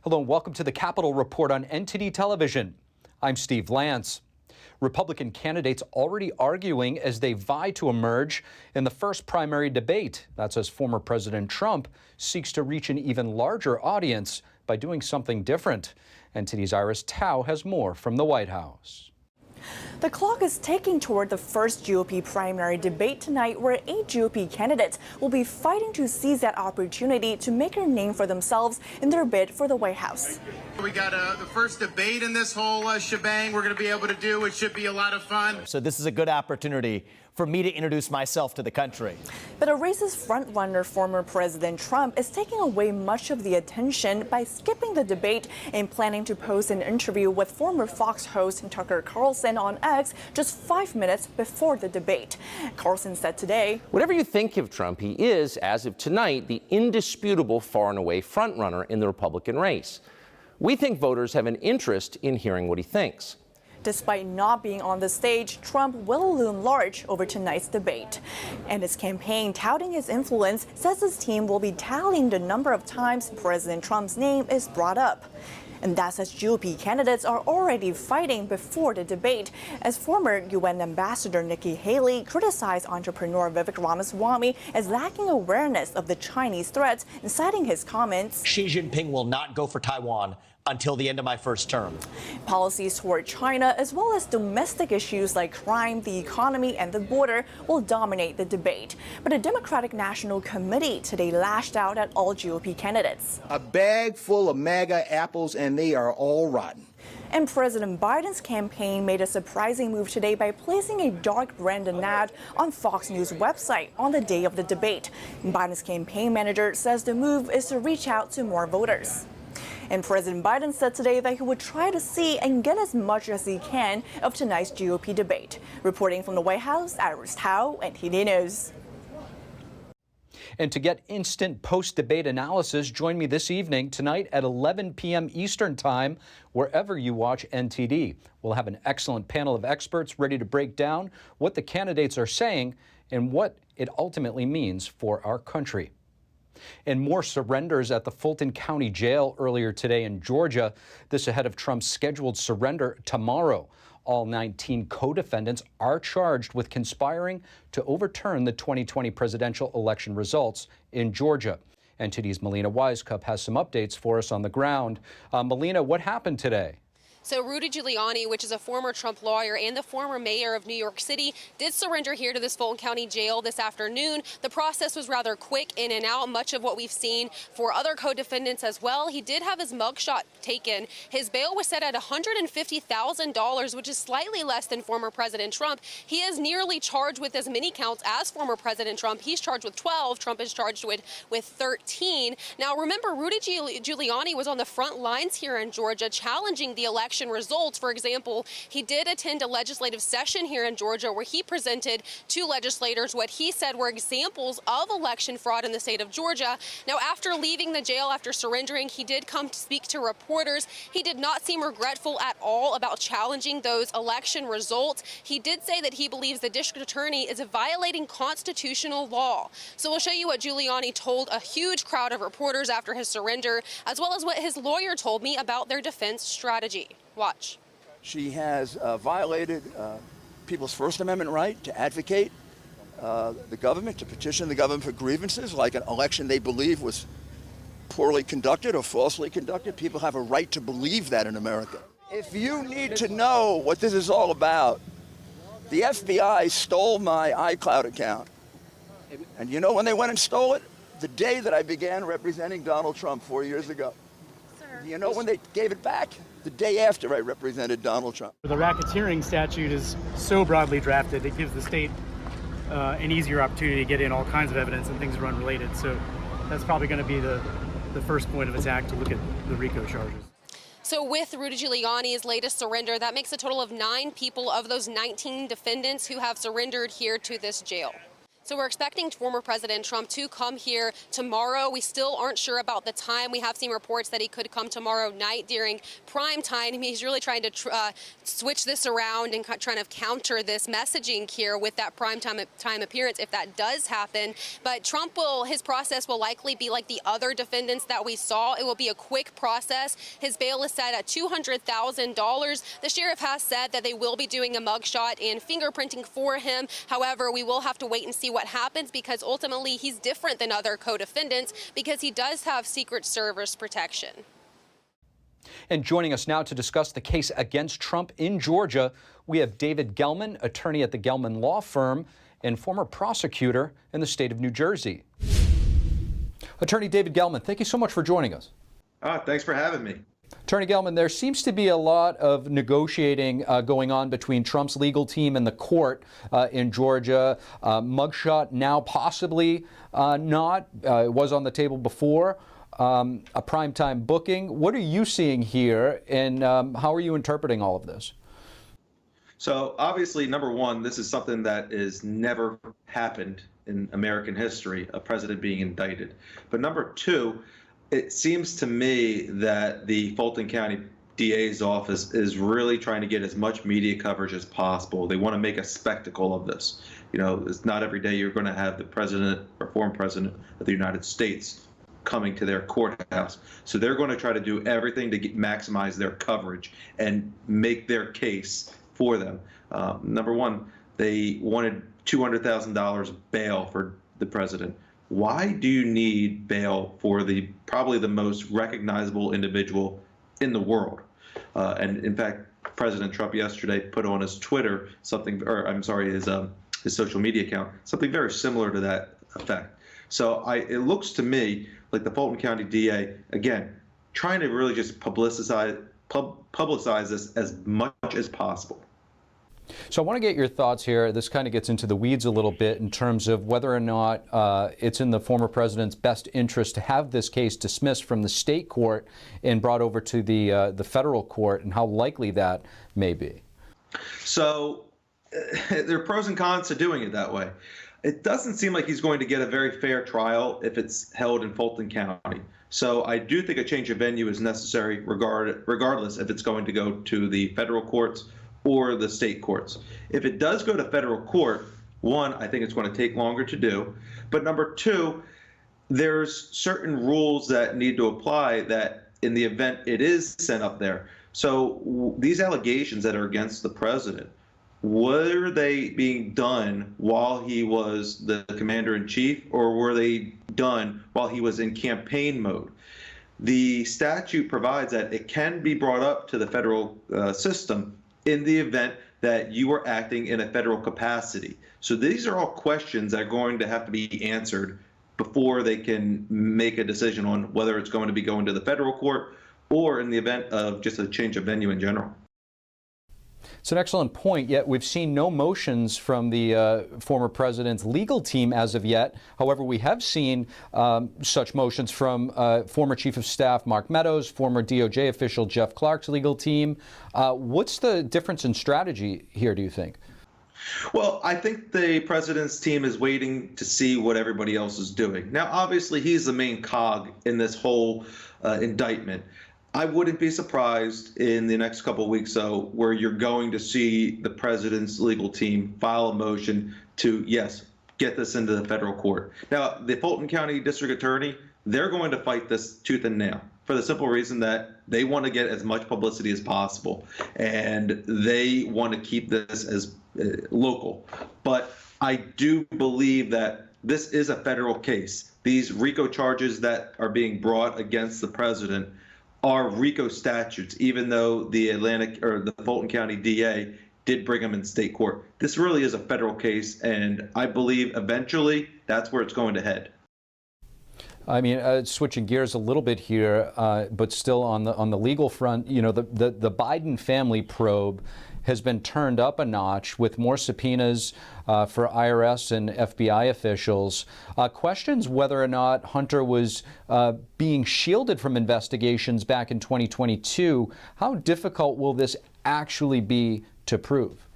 Hello and welcome to the Capitol Report on NTD Television. I'm Steve Lance. Republican candidates already arguing as they vie to emerge in the first primary debate. That's as former President Trump seeks to reach an even larger audience by doing something different. NTD's Iris Tao has more from the White House. The clock is ticking toward the first GOP primary debate tonight, where 8 GOP candidates will be fighting to seize that opportunity to make a name for themselves in their bid for the White House. We got the first debate in this whole shebang we're going to be able to do. It should be a lot of fun. So this is a good opportunity for me to introduce myself to the country. But a race's frontrunner, former President Trump, is taking away much of the attention by skipping the debate and planning to post an interview with former Fox host Tucker Carlson on X just 5 minutes before the debate. Carlson said today, "Whatever you think of Trump, he is, as of tonight, the indisputable far and away frontrunner in the Republican race. We think voters have an interest in hearing what he thinks." Despite not being on the stage, Trump will loom large over tonight's debate. And his campaign, touting his influence, says his team will be tallying the number of times President Trump's name is brought up. And that's as GOP candidates are already fighting before the debate, as former UN Ambassador Nikki Haley criticized entrepreneur Vivek Ramaswamy as lacking awareness of the Chinese threats, and citing his comments, Xi Jinping will not go for Taiwan until the end of my first term. Policies toward China, as well as domestic issues like crime, the economy, and the border, will dominate the debate. But a Democratic National Committee today lashed out at all GOP candidates. A bag full of MAGA apples, and they are all rotten. And President Biden's campaign made a surprising move today by placing a dark branded ad on Fox News website on the day of the debate. Biden's campaign manager says the move is to reach out to more voters. And President Biden said today that he would try to see and get as much as he can of tonight's GOP debate. Reporting from the White House, Iris Tao, NTD News. And to get instant post-debate analysis, join me this evening tonight at 11 p.m. Eastern Time, wherever you watch NTD. We'll have an excellent panel of experts ready to break down what the candidates are saying and what it ultimately means for our country. And more surrenders at the Fulton County Jail earlier today in Georgia. This ahead of Trump's scheduled surrender tomorrow. All 19 co-defendants are charged with conspiring to overturn the 2020 presidential election results in Georgia. NTD's Melina Wisecup has some updates for us on the ground. Melina, what happened today? So Rudy Giuliani, which is a former Trump lawyer and the former mayor of New York City, did surrender here to this Fulton County jail this afternoon. The process was rather quick, in and out, much of what we've seen for other co-defendants as well. He did have his mugshot taken. His bail was set at $150,000, which is slightly less than former President Trump. He is nearly charged with as many counts as former President Trump. He's charged with 12. Trump is charged with 13. Now, remember, Rudy Giuliani was on the front lines here in Georgia challenging the election results. For example, he did attend a legislative session here in Georgia where he presented to legislators what he said were examples of election fraud in the state of Georgia. Now, after leaving the jail, after surrendering, he did come to speak to reporters. He did not seem regretful at all about challenging those election results. He did say that he believes the district attorney is violating constitutional law. So we'll show you what Giuliani told a huge crowd of reporters after his surrender, as well as what his lawyer told me about their defense strategy. Watch. She has violated people's First Amendment right to advocate the government, to petition the government for grievances, like an election they believe was poorly conducted or falsely conducted. People have a right to believe that in America. If you need to know what this is all about, the FBI stole my iCloud account. And you know when they went and stole it? The day that I began representing Donald Trump 4 years ago. Sir. You know when they gave it back? The day after I represented Donald Trump. The racketeering statute is so broadly drafted, it gives the state an easier opportunity to get in all kinds of evidence and things that are unrelated. So that's probably going to be the first point of attack, to look at the RICO charges. So with Rudy Giuliani's latest surrender, that makes a total of 9 people of those 19 defendants who have surrendered here to this jail. So we're expecting former President Trump to come here tomorrow. We still aren't sure about the time. We have seen reports that he could come tomorrow night during prime time. I mean, he's really trying to switch this around and trying to counter this messaging here with that prime time appearance if that does happen. But his process will likely be like the other defendants that we saw. It will be a quick process. His bail is set at $200,000. The sheriff has said that they will be doing a mugshot and fingerprinting for him. However, we will have to wait and see what happens because ultimately he's different than other co-defendants because he does have Secret Service protection. And joining us now to discuss the case against Trump in Georgia, we have David Gelman, attorney at the Gelman law firm and former prosecutor in the state of New Jersey. Attorney David Gelman, thank you so much for joining us. Thanks for having me. Attorney Gelman, there seems to be a lot of negotiating going on between Trump's legal team and the court in Georgia. Mugshot now possibly not. It was on the table before. A primetime booking. What are you seeing here, and how are you interpreting all of this? So obviously, number one, this is something that has never happened in American history, a president being indicted. But number two, it seems to me that the Fulton County DA's office is really trying to get as much media coverage as possible. They want to make a spectacle of this. You know, it's not every day you're going to have the president or former president of the United States coming to their courthouse. So they're going to try to do everything to maximize their coverage and make their case for them. Number one, they wanted $200,000 bail for the president. Why do you need bail for probably the most recognizable individual in the world? And in fact, President Trump yesterday put on his Twitter something, or I'm sorry, his social media account, something very similar to that effect. So it looks to me like the Fulton County DA, again, trying to really just publicize this as much as possible. So I want to get your thoughts here. This kind of gets into the weeds a little bit in terms of whether or not it's in the former president's best interest to have this case dismissed from the state court and brought over to the federal court, and how likely that may be. So there are pros and cons to doing it that way. It doesn't seem like he's going to get a very fair trial if it's held in Fulton County. So I do think a change of venue is necessary regardless if it's going to go to the federal courts or the state courts. If it does go to federal court, one, I think it's going to take longer to do. But number two, there's certain rules that need to apply that in the event it is sent up there. So these allegations that are against the president, were they being done while he was the commander-in-chief, or were they done while he was in campaign mode? The statute provides that it can be brought up to the federal system in the event that you are acting in a federal capacity. So these are all questions that are going to have to be answered before they can make a decision on whether it's going to be going to the federal court or in the event of just a change of venue in general. It's an excellent point, yet we've seen no motions from the former president's legal team as of yet. However, we have seen such motions from former Chief of Staff Mark Meadows, former DOJ official Jeff Clark's legal team. What's the difference in strategy here, do you think? Well, I think the president's team is waiting to see what everybody else is doing. Now, obviously, he's the main cog in this whole indictment. I wouldn't be surprised in the next couple of weeks, though, where you're going to see the president's legal team file a motion to, yes, get this into the federal court. Now, the Fulton County District Attorney, they're going to fight this tooth and nail for the simple reason that they want to get as much publicity as possible, and they want to keep this as local. But I do believe that this is a federal case. These RICO charges that are being brought against the president are RICO statutes, even though the Fulton County DA did bring them in state court. This really is a federal case, and I believe eventually that's where it's going to head. I mean, switching gears a little bit here, but still on the legal front, you know, the Biden family probe has been turned up a notch with more subpoenas for IRS and FBI officials. Questions whether or not Hunter was being shielded from investigations back in 2022. How difficult will this actually be to prove?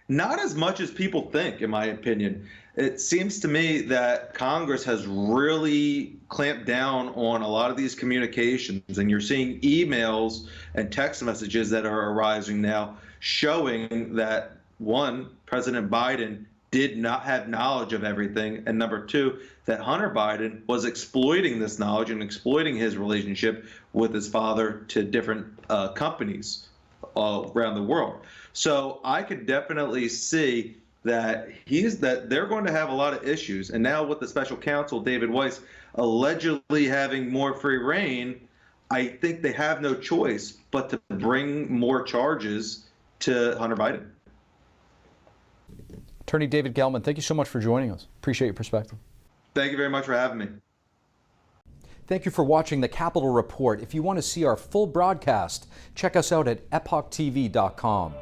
Not as much as people think, in my opinion. It seems to me that Congress has really clamped down on a lot of these communications, and you're seeing emails and text messages that are arising now showing that, one, President Biden did not have knowledge of everything, and number two, that Hunter Biden was exploiting this knowledge and exploiting his relationship with his father to different companies around the world. So I could definitely see that they're going to have a lot of issues. And now with the special counsel, David Weiss, allegedly having more free reign, I think they have no choice but to bring more charges to Hunter Biden. Attorney David Gelman, thank you so much for joining us. Appreciate your perspective. Thank you very much for having me. Thank you for watching the Capitol Report. If you want to see our full broadcast, check us out at epochtv.com.